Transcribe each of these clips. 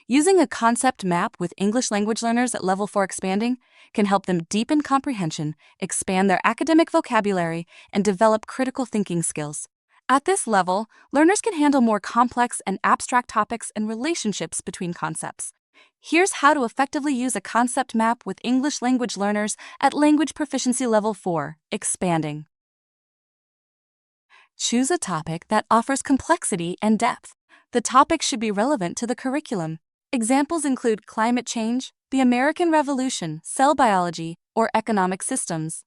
Using a concept map with English language learners at Level 4 Expanding can help them deepen comprehension, expand their academic vocabulary, and develop critical thinking skills. At this level, learners can handle more complex and abstract topics and relationships between concepts. Here's how to effectively use a concept map with English language learners at Language Proficiency Level 4 Expanding. Choose a topic that offers complexity and depth. The topic should be relevant to the curriculum. Examples include climate change, the American Revolution, cell biology, or economic systems.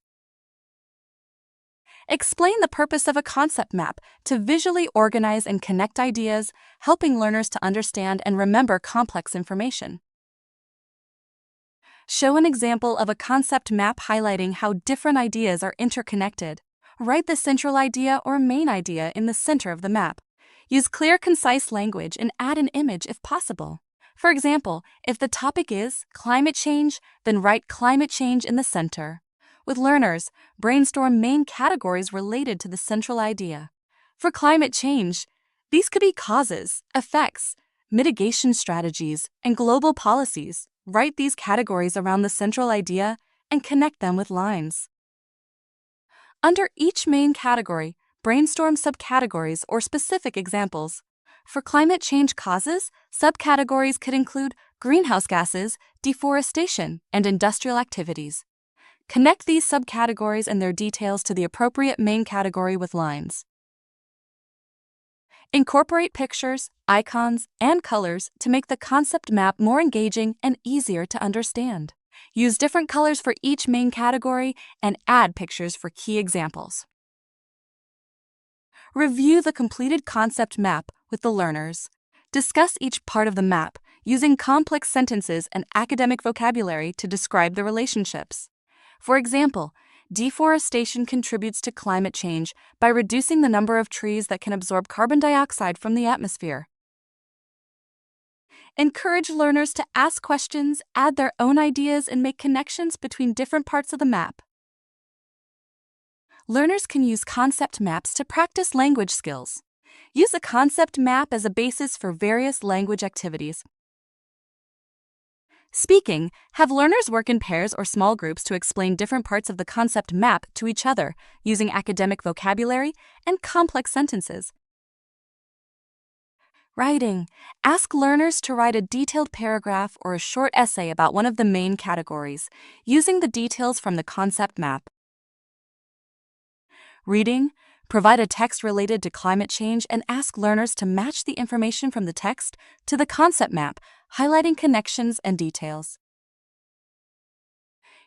Explain the purpose of a concept map to visually organize and connect ideas, helping learners to understand and remember complex information. Show an example of a concept map highlighting how different ideas are interconnected. Write the central idea or main idea in the center of the map. Use clear, concise language and add an image if possible. For example, if the topic is climate change, then write climate change in the center. With learners, brainstorm main categories related to the central idea. For climate change, these could be causes, effects, mitigation strategies, and global policies. Write these categories around the central idea and connect them with lines. Under each main category, brainstorm subcategories or specific examples. For climate change causes, subcategories could include greenhouse gases, deforestation, and industrial activities. Connect these subcategories and their details to the appropriate main category with lines. Incorporate pictures, icons, and colors to make the concept map more engaging and easier to understand. Use different colors for each main category and add pictures for key examples. Review the completed concept map with the learners. Discuss each part of the map using complex sentences and academic vocabulary to describe the relationships. For example, deforestation contributes to climate change by reducing the number of trees that can absorb carbon dioxide from the atmosphere. Encourage learners to ask questions, add their own ideas, and make connections between different parts of the map. Learners can use concept maps to practice language skills. Use a concept map as a basis for various language activities. Speaking, have learners work in pairs or small groups to explain different parts of the concept map to each other using academic vocabulary and complex sentences. Writing. Ask learners to write a detailed paragraph or a short essay about one of the main categories, using the details from the concept map. Reading. Provide a text related to climate change and ask learners to match the information from the text to the concept map, highlighting connections and details.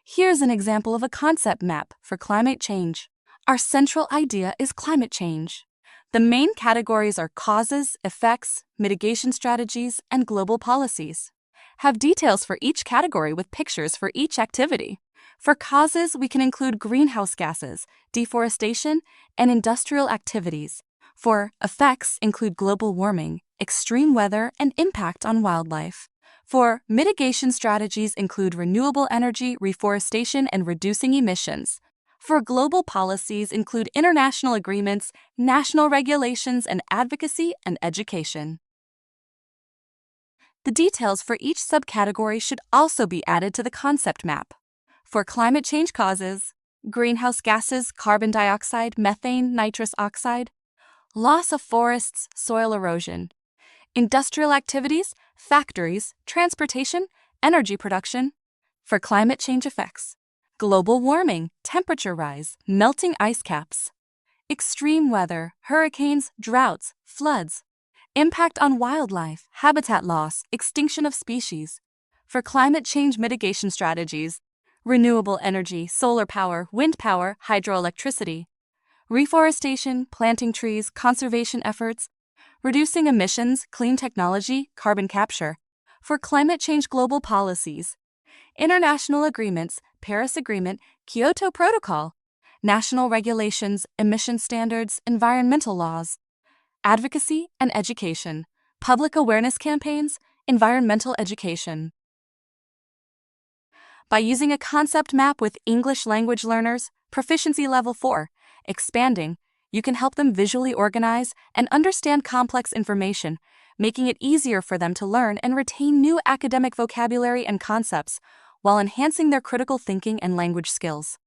Here's an example of a concept map for climate change. Our central idea is climate change. The main categories are causes, effects, mitigation strategies, and global policies. Have details for each category with pictures for each activity. For causes, we can include greenhouse gases, deforestation, and industrial activities. For effects, include global warming, extreme weather, and impact on wildlife. For mitigation strategies, include renewable energy, reforestation, and reducing emissions. For global policies, include international agreements, national regulations, and advocacy and education. The details for each subcategory should also be added to the concept map. For climate change causes, greenhouse gases, carbon dioxide, methane, nitrous oxide, loss of forests, soil erosion, industrial activities, factories, transportation, energy production. For climate change effects, global warming, temperature rise, melting ice caps, extreme weather, hurricanes, droughts, floods, impact on wildlife, habitat loss, extinction of species. For climate change mitigation strategies, renewable energy, solar power, wind power, hydroelectricity, reforestation, planting trees, conservation efforts, reducing emissions, clean technology, carbon capture. For climate change global policies, international agreements, Paris Agreement, Kyoto Protocol, national regulations, emission standards, environmental laws, advocacy and education, public awareness campaigns, environmental education. By using a concept map with English language learners, Proficiency Level 4, Expanding, you can help them visually organize and understand complex information, making it easier for them to learn and retain new academic vocabulary and concepts while enhancing their critical thinking and language skills.